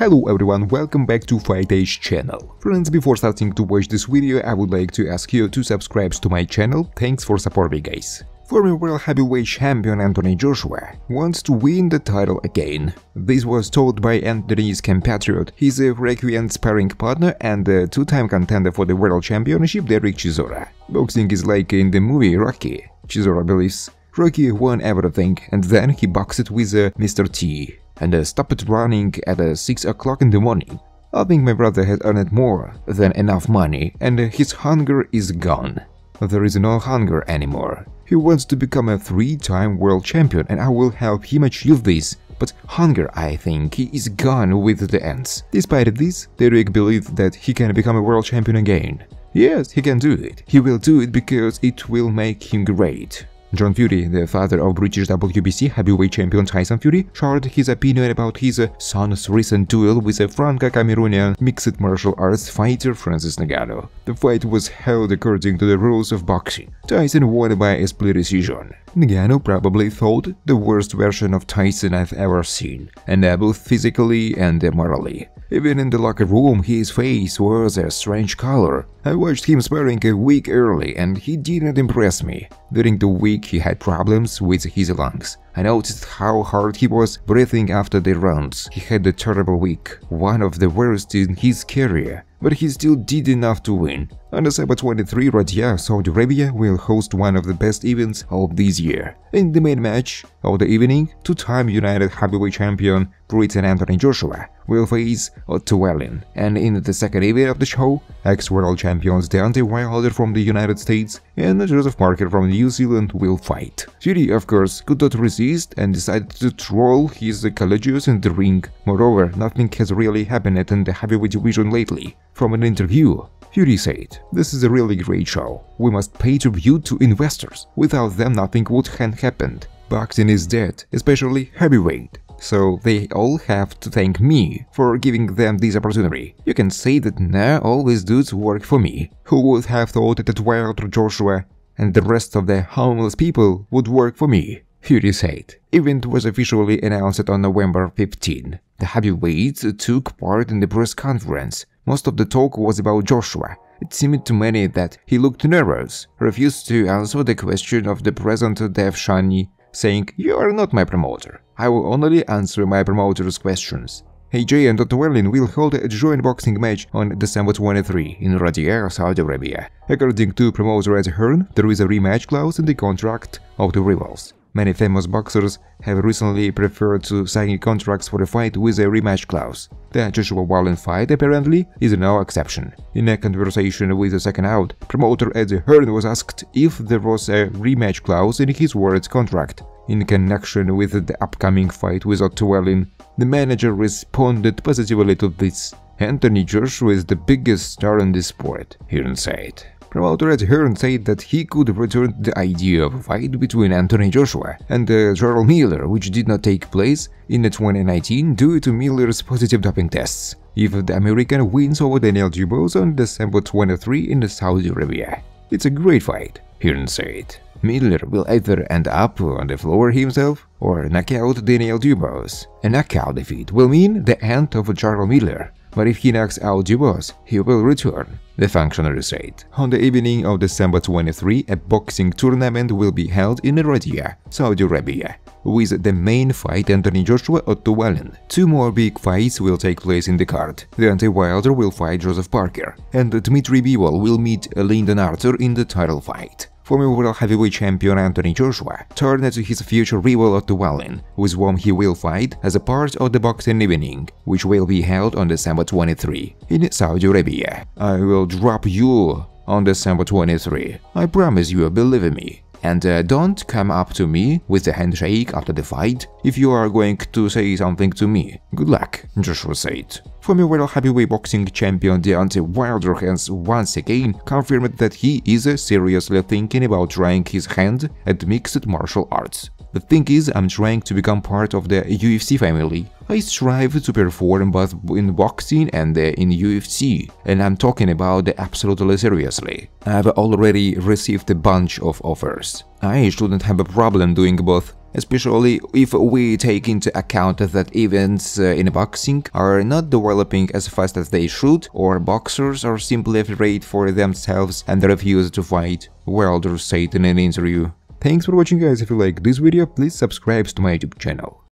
Hello everyone, welcome back to Fight Age channel. Friends, before starting to watch this video, I would like to ask you to subscribe to my channel. Thanks for supporting, guys. Former world heavyweight champion Anthony Joshua wants to win the title again. This was told by Anthony's compatriot, his frequent sparring partner and two-time contender for the world championship Dereck Chisora. Boxing is like in the movie Rocky. Chisora believes Rocky won everything and then he boxed with Mr. T and stopped running at 6 o'clock in the morning. I think my brother has earned more than enough money and his hunger is gone. There is no hunger anymore. He wants to become a 3-time world champion and I will help him achieve this. But hunger, I think, is gone with the ends. Despite this, Dereck believes that he can become a world champion again. Yes, he can do it. He will do it because it will make him great. John Fury, the father of British WBC heavyweight champion Tyson Fury, shared his opinion about his son's recent duel with a Franco-Cameroonian mixed martial arts fighter Francis Ngannou. The fight was held according to the rules of boxing. Tyson won by a split decision. Ngannou probably fought the worst version of Tyson I've ever seen, and both physically and morally. Even in the locker room, his face was a strange color. I watched him sparring a week early and he didn't impress me. During the week he had problems with his lungs. I noticed how hard he was breathing after the rounds. He had a terrible week, one of the worst in his career, but he still did enough to win. On December 23, Riyadh, Saudi Arabia will host one of the best events of this year. In the main match of the evening, two-time United Heavyweight Champion Britain Anthony Joshua will face Otto Wallin, and in the second event of the show, ex-world champions Deontay Wilder from the United States and Joseph Parker from New Zealand will fight. Fury, of course, could not resist and decided to troll his colleagues in the ring. Moreover, nothing has really happened in the heavyweight division lately. From an interview, Fury said, "This is a really great show. We must pay tribute to investors. Without them, nothing would have happened. Boxing is dead, especially heavyweight. So they all have to thank me for giving them this opportunity. You can say that now all these dudes work for me. Who would have thought that Wilder, Joshua and the rest of the homeless people would work for me?" Fury said. Event was officially announced on November 15. The heavyweights took part in the press conference. Most of the talk was about Joshua. It seemed to many that he looked nervous, refused to answer the question of the present Dev Shani, saying, "You are not my promoter. I will only answer my promoter's questions." AJ and Otto Wallin will hold a joint boxing match on December 23 in Riyadh, Saudi Arabia. According to promoter Ed Hearn, there is a rematch clause in the contract of the rivals. Many famous boxers have recently preferred to sign contracts for a fight with a rematch clause. The Joshua Wallin fight apparently is no exception. In a conversation with the Second Out, promoter Ed Hearn was asked if there was a rematch clause in his words contract. In connection with the upcoming fight with Otto Wallin, the manager responded positively to this. "Anthony Joshua is the biggest star in this sport," Hearn said. Promoter Ed Hearn said that he could return the idea of a fight between Anthony Joshua and Jarrell Miller, which did not take place in 2019 due to Miller's positive doping tests, if the American wins over Daniel Dubois on December 23 in Saudi Arabia. "It's a great fight," Hearn said. Miller will either end up on the floor himself or knock out Daniel Dubois. A knockout defeat will mean the end of Jarrell Miller, but if he knocks out Dubois, he will return, the functionary said. On the evening of December 23, a boxing tournament will be held in Riyadh, Saudi Arabia, with the main fight Anthony Joshua Otto Wallin. Two more big fights will take place in the card. Deontay Wilder will fight Joseph Parker, and Dmitry Bivol will meet Lyndon Arthur in the title fight. Former world heavyweight champion Anthony Joshua turned to his future rival Otto Wallin, with whom he will fight as a part of the boxing evening, which will be held on December 23 in Saudi Arabia. "I will drop you on December 23. I promise you, believe me. And don't come up to me with a handshake after the fight if you are going to say something to me. Good luck," Joshua said. Former world heavyweight boxing champion Deontay Wilder has once again confirmed that he is seriously thinking about trying his hand at mixed martial arts. "The thing is, I'm trying to become part of the UFC family. I strive to perform both in boxing and in UFC, and I'm talking about it absolutely seriously. I've already received a bunch of offers. I shouldn't have a problem doing both especially if we take into account that events in boxing are not developing as fast as they should, or boxers are simply afraid for themselves and refuse to fight, Wilder said in an interview. Thanks for watching guys. If you like this video, please subscribe to my YouTube channel.